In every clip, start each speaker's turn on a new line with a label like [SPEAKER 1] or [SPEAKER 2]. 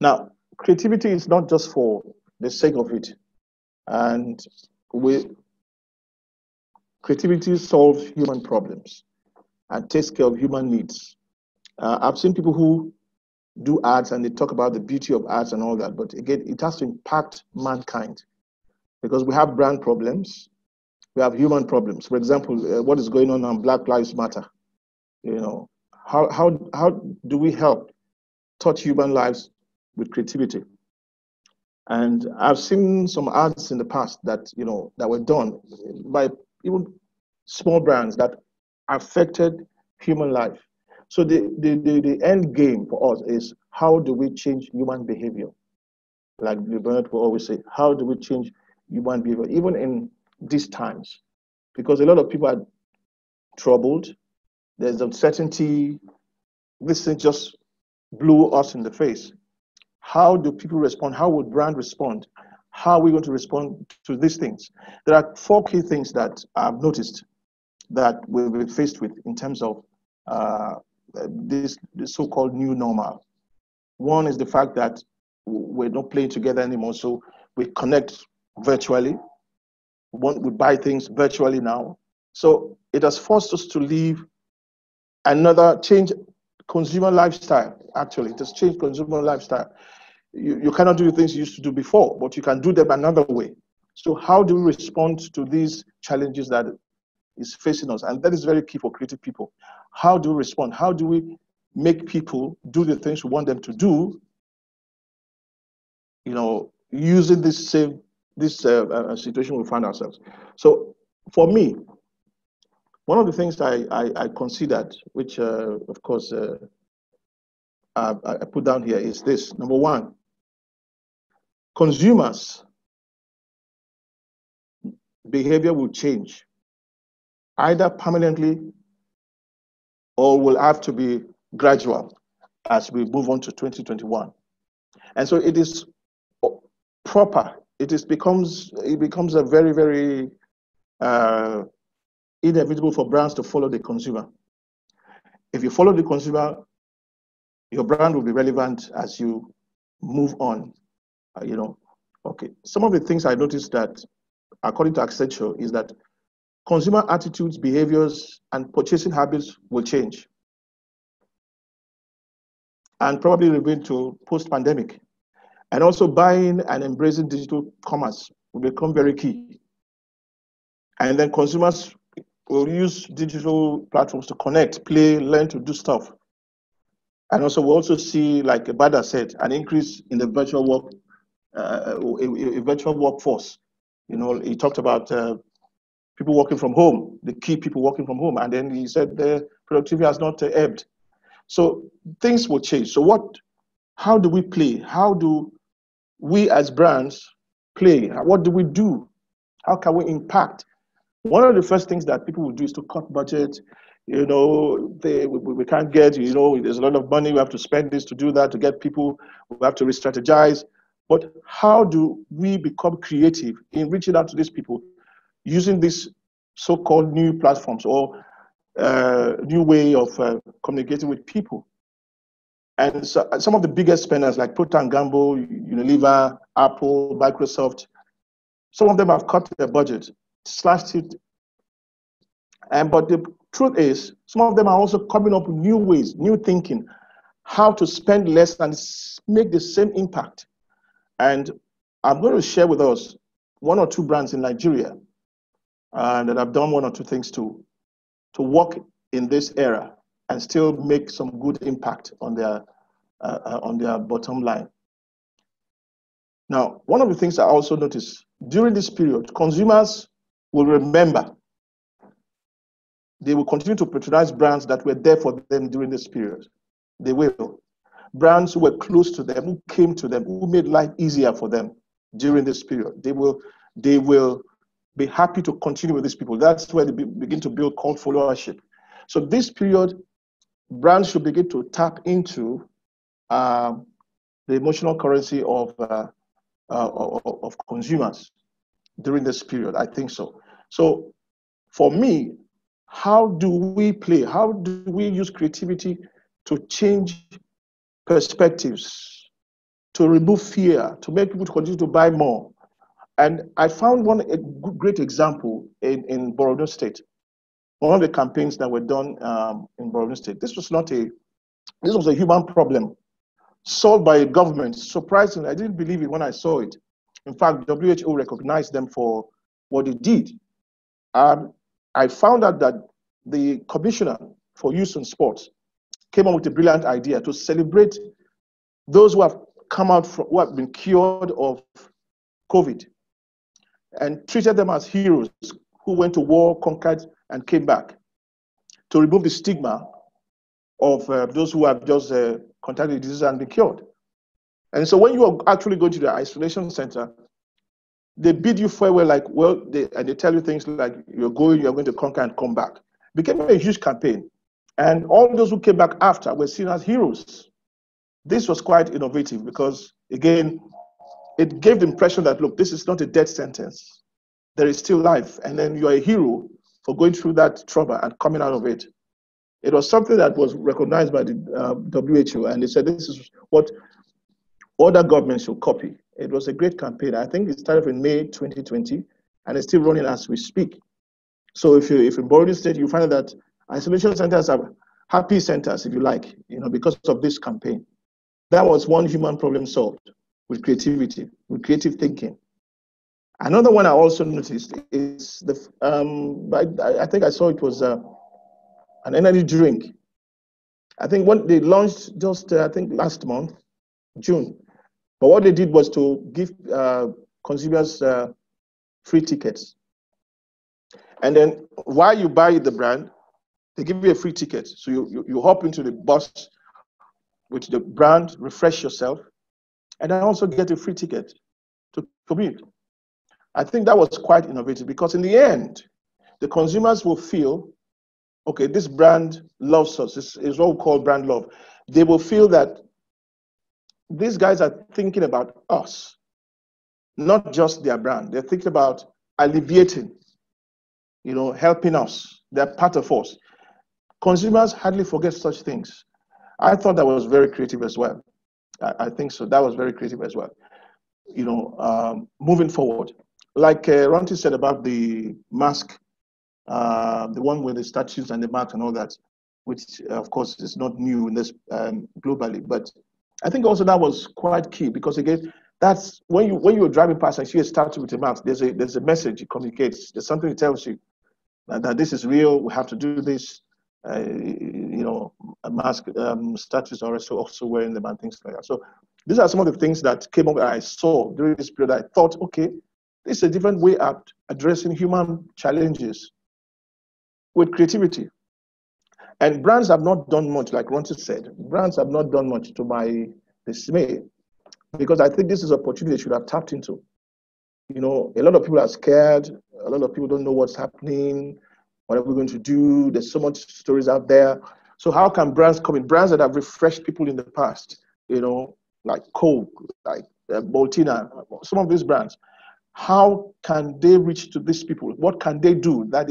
[SPEAKER 1] Now, creativity is not just for the sake of it, and we creativity solves human problems and takes care of human needs. I've seen people who do arts and they talk about the beauty of arts and all that, but again, it has to impact mankind because we have brand problems, we have human problems. For example, what is going on Black Lives Matter? You know, how do we help touch human lives with creativity? And I've seen some ads in the past that that were done by even small brands that affected human life. So the end game for us is how do we change human behavior? Like Bernard will always say, how do we change human behavior, even in these times? Because a lot of people are troubled. There's uncertainty. This thing just blew us in the face. How do people respond? How would brand respond? How are we going to respond to these things? There are four key things that I've noticed that we'll be faced with in terms of this so-called new normal. One is the fact that we're not playing together anymore, so we connect virtually. We buy things virtually now. So it has forced us to live another change consumer lifestyle. Actually, it has changed consumer lifestyle. You cannot do the things you used to do before, but you can do them another way. So how do we respond to these challenges that is facing us? And that is very key for creative people. How do we respond? How do we make people do the things we want them to do, using this situation we find ourselves? So for me, one of the things I considered, which of course I put down here, is this. Number one, consumers' behavior will change either permanently or will have to be gradual as we move on to 2021. And so it is proper. It becomes a very, very inevitable for brands to follow the consumer. If you follow the consumer, your brand will be relevant as you move on. Okay. Some of the things I noticed that, according to Accenture, is that consumer attitudes, behaviors, and purchasing habits will change, and probably remain to post-pandemic. And also buying and embracing digital commerce will become very key. And then consumers will use digital platforms to connect, play, learn to do stuff. And also we'll also see, like Bada said, an increase in the virtual workforce. He talked about people working from home, the key people working from home. And then he said the productivity has not ebbed. So things will change. So how do we play? How do we as brands play? What do we do? How can we impact? One of the first things that people will do is to cut budget. We can't get, there's a lot of money. We have to spend this to do that, to get people. We have to re-strategize. But how do we become creative in reaching out to these people using these so-called new platforms or new way of communicating with people? And so some of the biggest spenders like Procter & Gamble, Unilever, Apple, Microsoft, some of them have cut their budget, slashed it. But the truth is, some of them are also coming up with new ways, new thinking, how to spend less and make the same impact. And I'm going to share with us one or two brands in Nigeria that have done one or two things to work in this era and still make some good impact on their bottom line. Now, one of the things I also noticed during this period, consumers will remember. They will continue to patronize brands that were there for them during this period. They will. Brands who were close to them, who came to them, who made life easier for them during this period. They will be happy to continue with these people. That's where they begin to build cult followership. So this period, brands should begin to tap into the emotional currency of consumers during this period. I think so. So for me, how do we play? How do we use creativity to change perspectives to remove fear, to make people continue to buy more. And I found a great example in Borno State. One of the campaigns that were done in Borno State. This was a human problem solved by a government. Surprisingly, I didn't believe it when I saw it. In fact, WHO recognized them for what they did. I found out that the commissioner for youth and sports came up with a brilliant idea to celebrate those who have come out from, who have been cured of COVID, and treated them as heroes who went to war, conquered, and came back, to remove the stigma of those who have just contracted the disease and been cured. And so when you are actually going to the isolation center, they bid you farewell, like, well, and they tell you things like, you're going to conquer and come back. It became a huge campaign. And all those who came back after were seen as heroes. This was quite innovative because, again, it gave the impression that, look, this is not a death sentence. There is still life. And then you're a hero for going through that trouble and coming out of it. It was something that was recognized by the WHO, and they said this is what other governments should copy. It was a great campaign. I think it started in May 2020, and it's still running as we speak. So if in Borno State, you find that isolation centers are happy centers, if you like, because of this campaign. That was one human problem solved with creativity, with creative thinking. Another one I also noticed is I think I saw it was an energy drink. I think when they launched just, I think last month, June. But what they did was to give consumers free tickets. And then while you buy the brand, they give you a free ticket. So you hop into the bus with the brand, refresh yourself, and then also get a free ticket to commute. I think that was quite innovative because in the end, the consumers will feel, okay, this brand loves us. This is what we call brand love. They will feel that these guys are thinking about us, not just their brand. They're thinking about alleviating, helping us. They're part of us. Consumers hardly forget such things. I thought that was very creative as well. I think so. That was very creative as well. Moving forward, like Ronti said about the mask, the one with the statues and the marks and all that, which of course is not new in this globally, but I think also that was quite key because again, that's when you're driving past and see a statue with a mask, there's a message it communicates. There's something it tells you that this is real. We have to do this. A mask, statues are also wearing them and things like that. So these are some of the things that came up that I saw during this period. I thought, okay, this is a different way of addressing human challenges with creativity. And brands have not done much, like Ronti said. Brands have not done much, to my dismay, because I think this is an opportunity they should have tapped into. A lot of people are scared. A lot of people don't know what's happening. What are we going to do? There's so much stories out there. So how can brands come in? Brands that have refreshed people in the past, like Coke, like Boltina, some of these brands. How can they reach to these people? What can they do that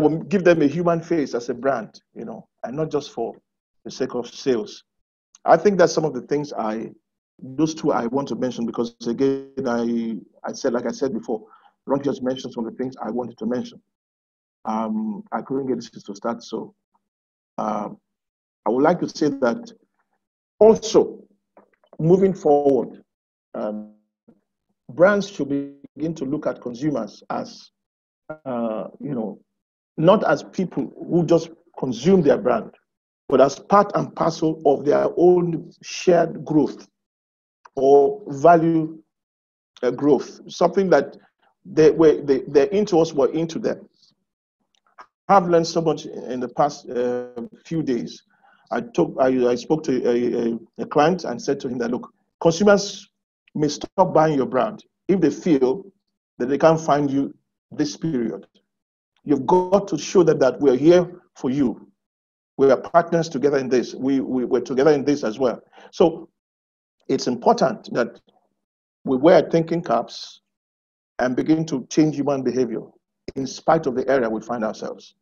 [SPEAKER 1] will give them a human face as a brand, and not just for the sake of sales? I think that's some of the things those two I want to mention because again, I said before, Ron just mentioned some of the things I wanted to mention. I couldn't get this to start, so I would like to say that also moving forward, brands should begin to look at consumers as, not as people who just consume their brand, but as part and parcel of their own shared growth or value growth, something that they're into us, we're into them. I've learned so much in the past few days. I spoke to a client and said to him that, look, consumers may stop buying your brand if they feel that they can't find you this period. You've got to show them that we're here for you. We are partners together in this. We're together in this as well. So it's important that we wear thinking caps and begin to change human behavior in spite of the area we find ourselves.